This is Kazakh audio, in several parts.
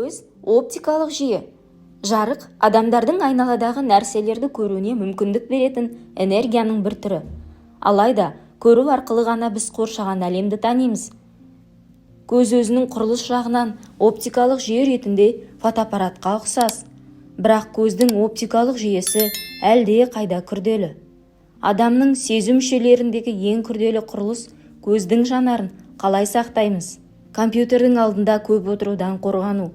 Көз оптикалық жүйе. Жарық адамдардың айналадағы нәрселерді көруіне мүмкіндік беретін энергияның бір түрі. Алайда, көру арқылы ғана біз қоршаған әлемді танимыз. Көз өзінің құрылыс жағынан оптикалық жүйе ретінде фотоаппаратқа ұқсас. Бірақ көздің оптикалық жүйесі әлде қайда күрделі. Адамның сезу мүшелеріндегі ең күрделі құрылыс көздің жанарын қалай сақтаймыз? Компьютердің алдында көп отырудан қорғану,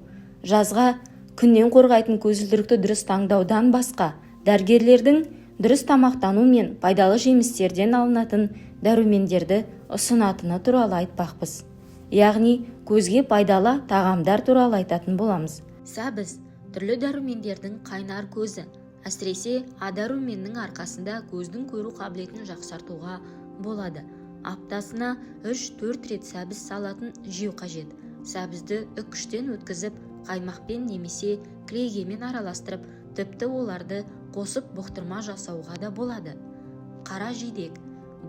жазға күннен қорғайтын көзілдірікті дұрыс таңдаудан басқа, дәрігерлердің дұрыс тамақтану мен пайдалы жемістерден алынатын дәрумендерді ұсынатыны туралы айтпақпыз. Яғни, көзге пайдалы тағамдар туралы айтатын боламыз. Біз түрлі дәрумендердің қайнар көзі, әсіресе А дәруменінің арқасында көздің көру қабілетін жақсартуға болады. Аптасына 3-4 рет сәбіз салатын жеу қажет. Сәбізді үккіштен өткізіп, қаймақпен немесе клейгемен араластырып, тіпті оларды қосып бұқтырма жасауға да болады. Қара жидек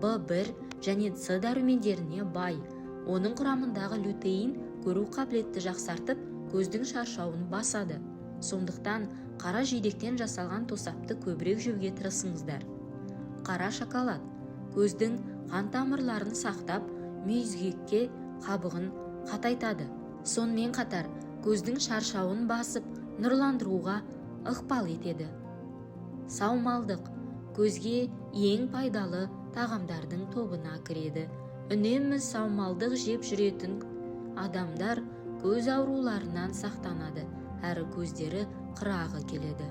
В1 және С дәрумендеріне бай. Оның құрамындағы лютеин көру қабілетті жақсартып, көздің шаршауын басады. Сондықтан қара жидектен жасалған тосапты көбірек жеуге тырысыңыздар. Қара шоколад көздің қан тамырларын сақтап, мүйізгекке қабығын қатайтады. Сонымен қатар, көздің шаршауын басып, нұрландыруға ықпал етеді. Саумалдық көзге ең пайдалы тағамдардың тобына кіреді. Үнемі саумалдық жеп жүретін адамдар көз ауруларынан сақтанады, әрі көздері қырағы келеді.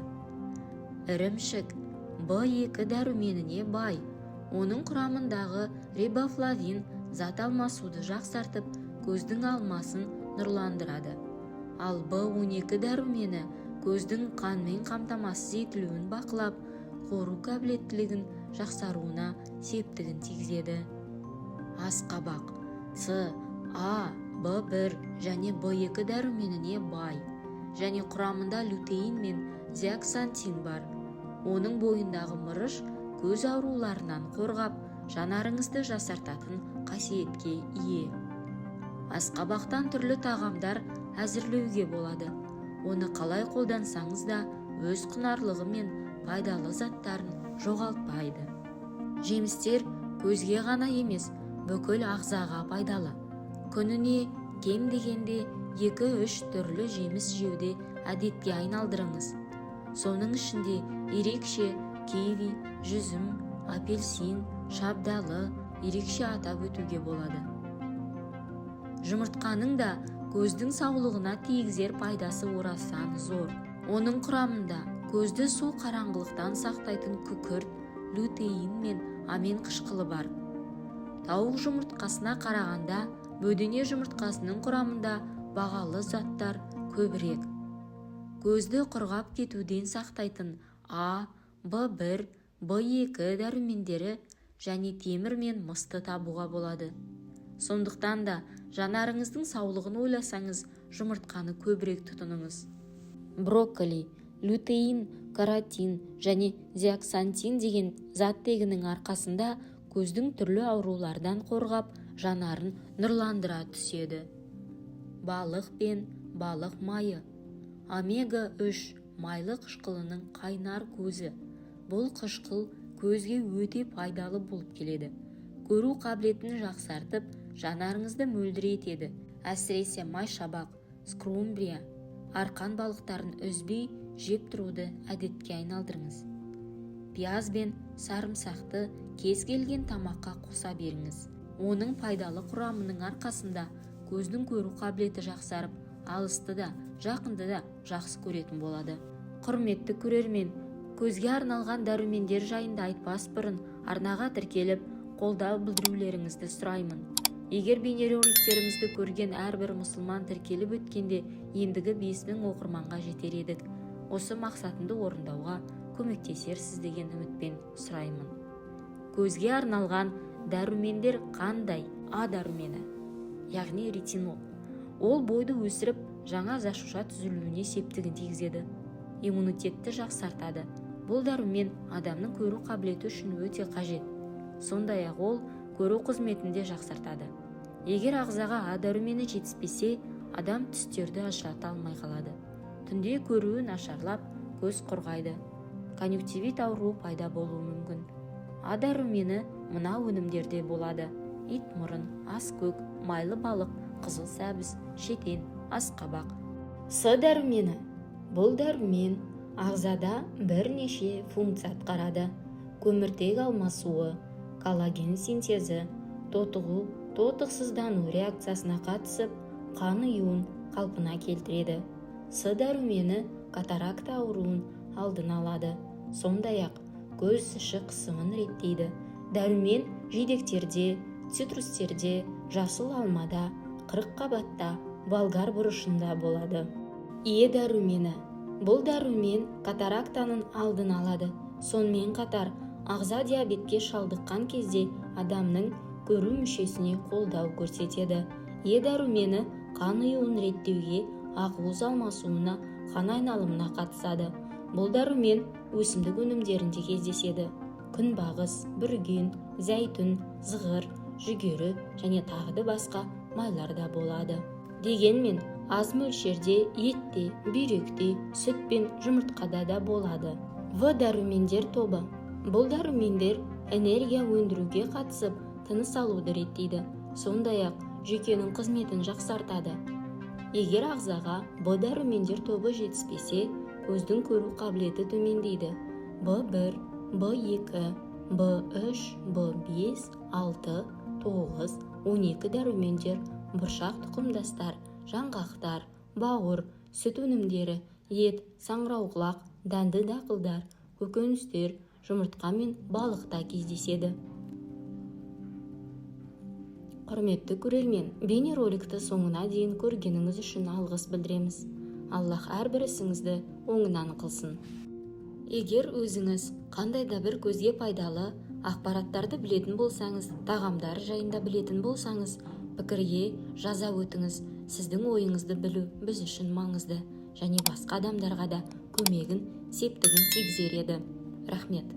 Ірімшік В2 дәруменіне бай. Оның құрамындағы рибофлавин зат алмасуды жақсартып, көздің алмасын нұрландырады. Ал В12 дәрумені көздің қанмен қамтамасыз етілуін бақылап, қору қабілеттілігін жақсаруына септігін тигізеді. Асқабақ С, А, В1 және В2 дәруменіне бай, және құрамында лютеин мен зеаксантин бар. Оның бойындағы мырыш көз ауруларынан қорғап, жанарыңызды жасартатын қасиетке ие. Асқабақтан түрлі тағамдар әзірлеуге болады. Оны қалай қолдансаңыз да өз құнарлығы мен пайдалы заттарын жоғалтпайды. Жемістер көзге ғана емес, бүкіл ағзаға пайдалы. Күніне кем дегенде 2-3 түрлі жеміс жеуді әдетке айналдырыңыз. Соның ішінде ерекше киви, жүзім, апельсин, шабдалы ерекше атап өтуге болады. Жұмыртқаның да көздің саулығына тигізер пайдасы орасан зор. Оның құрамында көзді су қараңғылықтан сақтайтын күкірт, лютеин мен амин қышқылы бар. Тауық жұмыртқасына қарағанда бөдене жұмыртқасының құрамында бағалы заттар көбірек. Көзді құрғап кетуден сақтайтын А, В1, В2 дәрумендері және темір мен мысты табуға болады. Сондықтан да жанарыңыздың саулығын ойласаңыз, жұмыртқаны көбірек тұтыныңыз. Брокколи, лютеин, каротин және зеаксантин деген заттегінің арқасында көздің түрлі аурулардан қорғап, жанарын нұрландыра түседі. Балық пен балық майы. Омега-3 майлы қышқылының қайнар көзі. Бұл қышқыл көзге өте пайдалы болып келеді. Көру қабілетін жақсартып, жанарыңызды мөлдір етеді. Әсіресе майшабақ, скумбрия, арқан балықтарын үзбей жеп тұруды әдетке айналдырыңыз. Пияз бен сарымсақты кез келген тамаққа қоса беріңіз. Оның пайдалы құрамының арқасында көздің көру қабілеті жақсарып, алысты да, жақынды да жақсы көретін болады. Құрметті көрермен, көзге арналған дәрумендер жайында айтпас бұрын арнаға тіркеліп, қолдау білдірулеріңізді сұраймын. Егер бейнероликтерімізді көрген әрбір мұсылман тіркеліп өткенде, ендігі 5000 оқырманға жетер едік. Осы мақсатымды орындауға көмектесерсіз деген үмітпен сұраймын. Көзге арналған дәрумендер қандай? А дәрумені, яғни ретинол. Ол бойды өсіріп, жаңа жасуша түзілуіне септігін тигізеді. Иммунитетті жақсартады. Бұл дәрумен адамның көру қабілеті үшін өте қажет. Сондай-ақ ол көру қызметінде жақсартады. Егер ағзаға А дәрумені жетіспесе, адам түстерді ажырата алмай қалады. Түнде көруі нашарлап, көз құрғайды. Конъюнктивит ауруы пайда болуы мүмкін. А дәрумені мына өнімдерде болады: ит мұрын, ас көк, майлы балық, қызыл сәбіз, шетен, асқабақ. С дәрумені. Бұл дәрумен ағзада бірнеше функция атқарады: көміртек алмасуы, коллаген синтезі, тотығу, тотықсыздану реакциясына қатысып, қан ұюын қалпына келтіреді. С дәрумені катаракта ауруын алдын алады. Сондай-ақ көз ішы қысымын реттейді. Дәрумен жидектерде, цитрустерде, жасыл алмада, қырыққабатта, болгар бұрышында болады. Е дәрумені. Бұл дәрумен катарактаның алдын алады. Сонымен қатар, ағза диабетке шалдыққан кезде адамның көру мүшесіне қолдау көрсетеді. Е дәрумені қан ұюын реттеуге, ақуыз алмасуына, қан айналымына қатысады. Бұл дәрумен өсімдік өнімдерінде кездеседі. Күнбағыс, бүрген, зәйтүн, зығыр, жүгері және тағы басқа майларда болады. Дегенмен, аз мөлшерде етте, бүйректе, сүт пен жұмыртқада да болады. В дәрумендер тобы. Бұл дәрумендер энергия өндіруге қатысып, тыныс алуды реттейді. Сондай-ақ жүйкенің қызметін жақсартады. Егер ағзаға Б дәрумендер тобы жетіспесе, көздің көру қабілеті төмендейді. Б1, Б2, Б3, Б5, 6, 9, 12 дәрумендер бұршақ тұқымдастар, жаңғақтар, бауыр, сүт өнімдері, ет, саңырауқұлақ, дәнді дақылдар, көкөністер, жұмыртқа мен балықта кездеседі. Құрметті көрермен, бейнероликті соңына дейін көргеніңіз үшін алғыс білдіреміз. Аллах әрбір ісіңізді оңынан қылсын. Егер өзіңіз қандай да бір көзге пайдалы ақпараттарды білетін болсаңыз, тағамдар жайында білетін болсаңыз, пікірге жаза өтіңіз. Сіздің ойыңызды білу біз үшін маңызды және басқа адамдарға да көмегін, септігін тигізер еді. Рахмет.